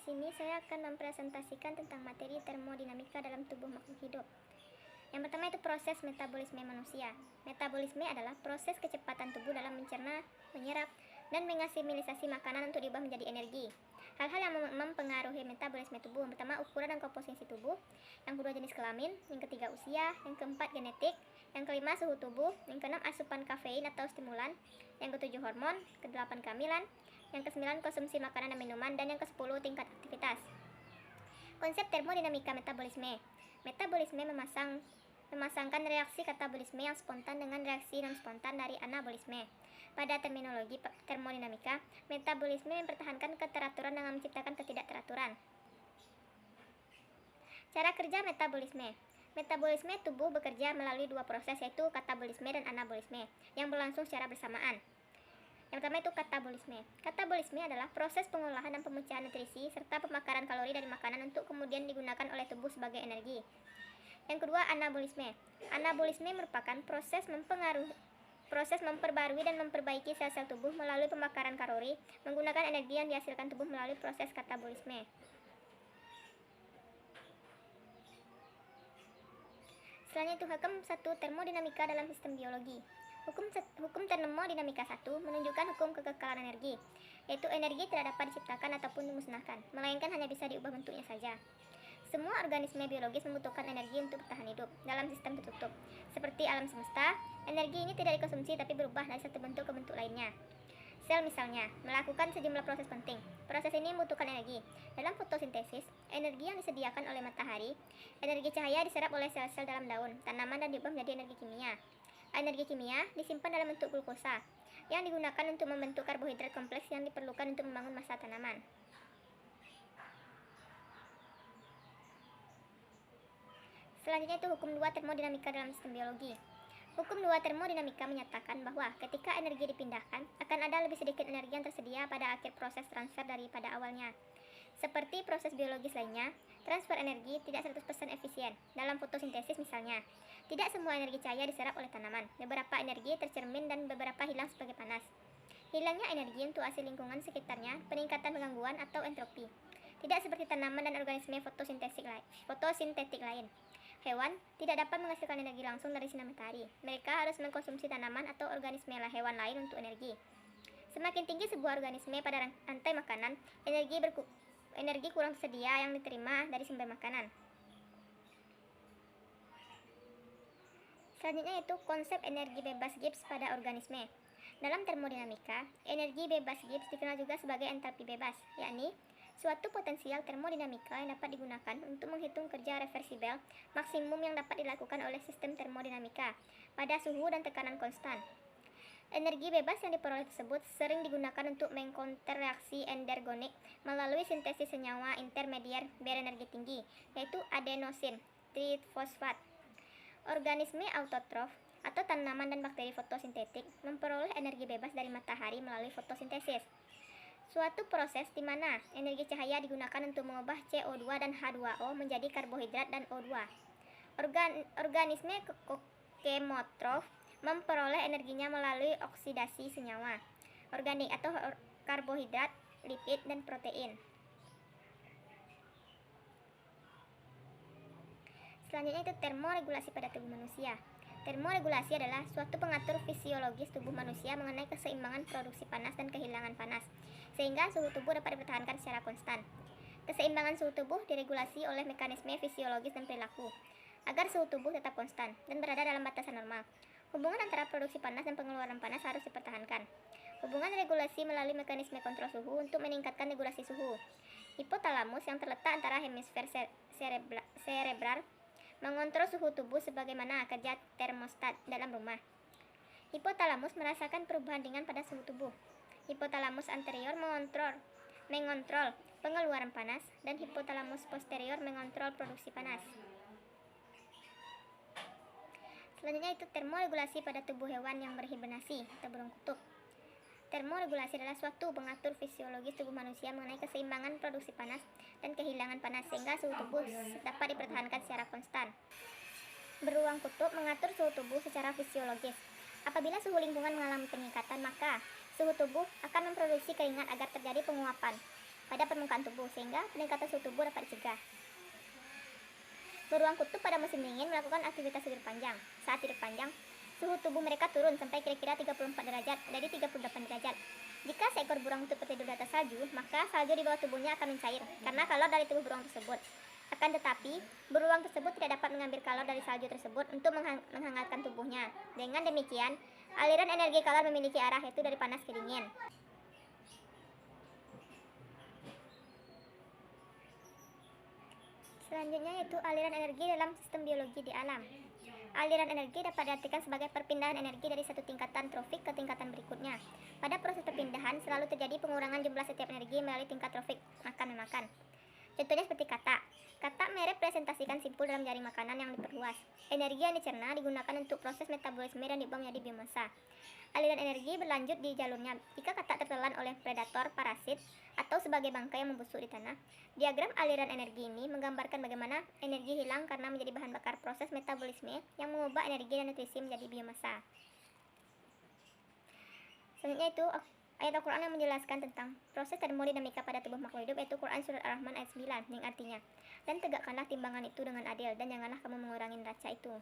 sini saya akan mempresentasikan tentang materi termodinamika dalam tubuh makhluk hidup. Yang pertama itu proses metabolisme manusia. Metabolisme adalah proses kecepatan tubuh dalam mencerna, menyerap, dan mengasimilisasi makanan untuk diubah menjadi energi. Hal-hal yang mempengaruhi metabolisme tubuh, yang pertama ukuran dan komposisi tubuh, yang kedua jenis kelamin, yang ketiga usia, yang keempat genetik, yang kelima suhu tubuh, yang keenam asupan kafein atau stimulan, yang ketujuh hormon, kedelapan kehamilan, yang ke-9 konsumsi makanan dan minuman, dan yang ke-10 tingkat aktivitas. Konsep termodinamika metabolisme. Metabolisme memasangkan reaksi katabolisme yang spontan dengan reaksi non-spontan dari anabolisme. Pada terminologi termodinamika, metabolisme mempertahankan keteraturan dengan menciptakan ketidakteraturan. Cara kerja metabolisme. Metabolisme tubuh bekerja melalui dua proses, yaitu katabolisme dan anabolisme, yang berlangsung secara bersamaan. Yang pertama itu katabolisme. Katabolisme adalah proses pengolahan dan pemecahan nutrisi serta pembakaran kalori dari makanan untuk kemudian digunakan oleh tubuh sebagai energi. Yang kedua, anabolisme. Anabolisme merupakan proses memperbarui dan memperbaiki sel-sel tubuh melalui pembakaran kalori menggunakan energi yang dihasilkan tubuh melalui proses katabolisme. Selanjutnya itu hukum 1 termodinamika dalam sistem biologi. Hukum termodinamika 1 menunjukkan hukum kekekalan energi, yaitu energi tidak dapat diciptakan ataupun dimusnahkan, melainkan hanya bisa diubah bentuknya saja. Semua organisme biologis membutuhkan energi untuk bertahan hidup dalam sistem tertutup. Seperti alam semesta, energi ini tidak dikonsumsi tapi berubah dari satu bentuk ke bentuk lainnya. Sel misalnya, melakukan sejumlah proses penting. Proses ini membutuhkan energi. Dalam fotosintesis, energi yang disediakan oleh matahari, energi cahaya diserap oleh sel-sel dalam daun, tanaman dan diubah menjadi energi kimia. Energi kimia disimpan dalam bentuk glukosa, yang digunakan untuk membentuk karbohidrat kompleks yang diperlukan untuk membangun massa tanaman. Selanjutnya itu hukum 2 termodinamika dalam sistem biologi. Hukum 2 termodinamika menyatakan bahwa ketika energi dipindahkan, akan ada lebih sedikit energi yang tersedia pada akhir proses transfer daripada awalnya. Seperti proses biologis lainnya, transfer energi tidak 100% efisien. Dalam fotosintesis misalnya, tidak semua energi cahaya diserap oleh tanaman. Beberapa energi tercermin dan beberapa hilang sebagai panas. Hilangnya energi untuk hasil lingkungan sekitarnya, peningkatan gangguan atau entropi. Tidak seperti tanaman dan organisme fotosintetik lain. Hewan tidak dapat menghasilkan energi langsung dari sinar matahari. Mereka harus mengkonsumsi tanaman atau organisme hewan lain untuk energi. Semakin tinggi sebuah organisme pada rantai makanan, energi kurang tersedia yang diterima dari sumber makanan. Selanjutnya itu konsep energi bebas Gibbs pada organisme. Dalam termodinamika, energi bebas Gibbs dikenal juga sebagai entalpi bebas, yakni suatu potensial termodinamika yang dapat digunakan untuk menghitung kerja reversibel maksimum yang dapat dilakukan oleh sistem termodinamika pada suhu dan tekanan konstan. Energi bebas yang diperoleh tersebut sering digunakan untuk mengcounter reaksi endergonik melalui sintesis senyawa intermedier berenergi tinggi, yaitu adenosin trifosfat. Organisme autotrof atau tanaman dan bakteri fotosintetik memperoleh energi bebas dari matahari melalui fotosintesis. Suatu proses di mana energi cahaya digunakan untuk mengubah CO2 dan H2O menjadi karbohidrat dan O2. Organisme kemotrof memperoleh energinya melalui oksidasi senyawa organik atau karbohidrat, lipid, dan protein. Selanjutnya itu termoregulasi pada tubuh manusia. Termoregulasi adalah suatu pengatur fisiologis tubuh manusia mengenai keseimbangan produksi panas dan kehilangan panas, sehingga suhu tubuh dapat dipertahankan secara konstan. Keseimbangan suhu tubuh diregulasi oleh mekanisme fisiologis dan perilaku, agar suhu tubuh tetap konstan dan berada dalam batasan normal. Hubungan antara produksi panas dan pengeluaran panas harus dipertahankan. Hubungan regulasi melalui mekanisme kontrol suhu untuk meningkatkan regulasi suhu. Hipotalamus yang terletak antara hemisfer cerebral mengontrol suhu tubuh sebagaimana kerja termostat dalam rumah. Hipotalamus merasakan perubahan ringan pada suhu tubuh. Hipotalamus anterior mengontrol pengeluaran panas dan hipotalamus posterior mengontrol produksi panas. Selanjutnya itu termoregulasi pada tubuh hewan yang berhibernasi atau burung kutub. Termoregulasi adalah suatu pengatur fisiologis tubuh manusia mengenai keseimbangan produksi panas dan kehilangan panas sehingga suhu tubuh dapat dipertahankan secara konstan. Beruang kutub mengatur suhu tubuh secara fisiologis. Apabila suhu lingkungan mengalami peningkatan, maka suhu tubuh akan memproduksi keringat agar terjadi penguapan. pada permukaan tubuh sehingga peningkatan suhu tubuh dapat dicegah. Beruang kutub pada musim dingin melakukan aktivitas tidur panjang. Saat tidur panjang, suhu tubuh mereka turun sampai kira-kira 34 derajat dari 38 derajat. Jika seekor burung kutub tertidur di atas salju, maka salju di bawah tubuhnya akan mencair karena kalor dari tubuh beruang tersebut. Akan tetapi, beruang tersebut tidak dapat mengambil kalor dari salju tersebut untuk menghangatkan tubuhnya. Dengan demikian, aliran energi kalor memiliki arah yaitu dari panas ke dingin. Selanjutnya yaitu aliran energi dalam sistem biologi di alam. Aliran energi dapat diartikan sebagai perpindahan energi dari satu tingkatan trofik ke tingkatan berikutnya. Pada proses perpindahan selalu terjadi pengurangan jumlah setiap energi melalui tingkat trofik makan-memakan. Contohnya seperti kata. Kata merepresentasikan simpul dalam jaring makanan yang diperluas. Energi yang dicerna digunakan untuk proses metabolisme dan dibuang menjadi biomasa. Aliran energi berlanjut di jalurnya. Jika kata tertelan oleh predator, parasit, atau sebagai bangkai yang membusuk di tanah, diagram aliran energi ini menggambarkan bagaimana energi hilang karena menjadi bahan bakar proses metabolisme yang mengubah energi dan nutrisi menjadi biomasa. Selanjutnya itu ayat Al-Quran yang menjelaskan tentang proses termodinamika pada tubuh makhluk hidup, yaitu Quran Surat Ar-Rahman ayat 9 yang artinya, dan tegakkanlah timbangan itu dengan adil dan janganlah kamu mengurangi neraca itu.